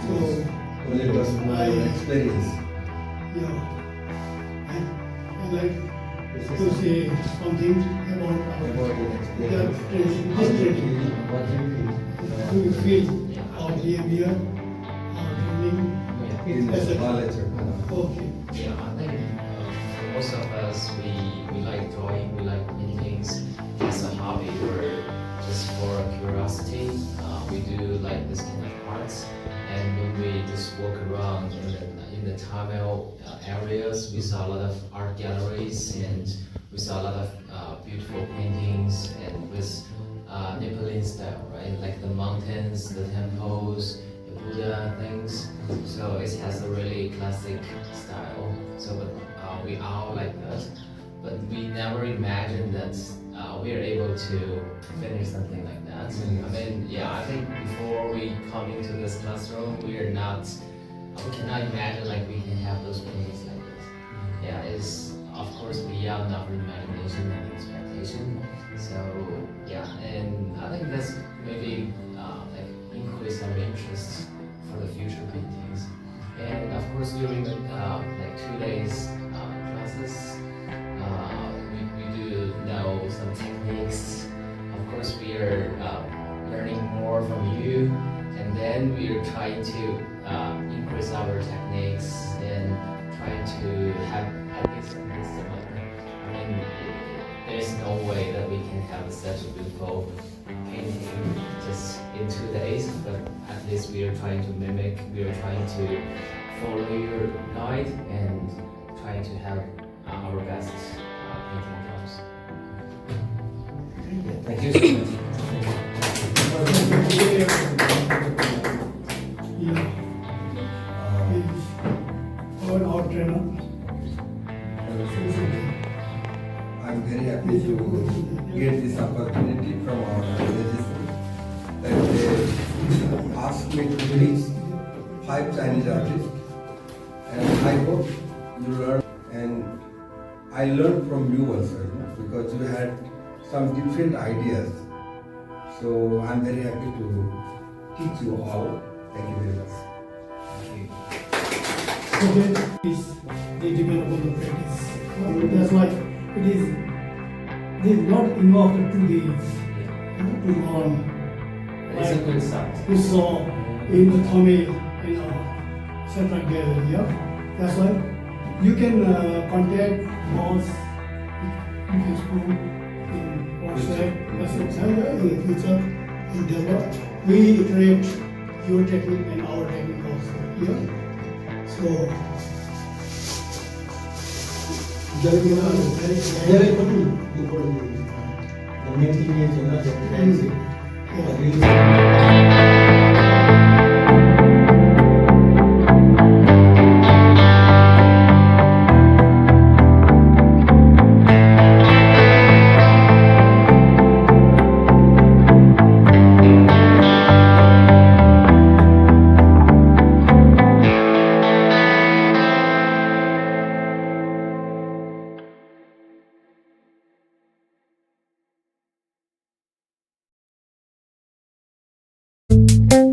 So Only personal experience. yeah, I like to say something about About your the experience. this training. What you feel? How you feel our behavior, our training, In the etc. college. Okay. Yeah, I think for most of us, we like drawing, we like paintings as a hobby or just for curiosity. We do like this kind of arts, and when we just walk around in the Tamil areas, we saw a lot of art galleries and we saw a lot of beautiful paintings and with Nepalese style, right? Like the mountains, the temples, the Buddha things. So it has a really classic style. So but we all like that, but we never imagined that we are able to finish something like that. I mean, yeah, I think before we come into this classroom, we are not, we cannot imagine like we can have those paintings like this. Yeah, it's of course beyond our imagination and expectation. So yeah, and I think that's maybe like increase our interest for the future paintings. And of course during the like 2 days classes, we do know some techniques. Of course we are learning more from you, and then we are trying to increase our techniques and trying to have at least something similar. I mean, there's no way that we can have such a beautiful painting just in 2 days, but at least we are trying to mimic, we are trying to follow your guide and trying to have our best painting jobs. Thank you so much. Yeah. Is our trainer. I'm very happy to get this opportunity from our organization that they asked me to teach 5 Chinese artists, and I hope you learn, and I learned from you also, because you had some different ideas. So I'm very happy to teach you all. Thank you very much. Okay, is the development of practice. That's why it is not involved to the to learn. It's a good start. You saw in the Tamil central gallery. Yeah? That's why you can contact us. You can school in WhatsApp, etc. In the future in develop. We iterate your technique and our technique also. Yeah? So The main thing is, the dancing. Thank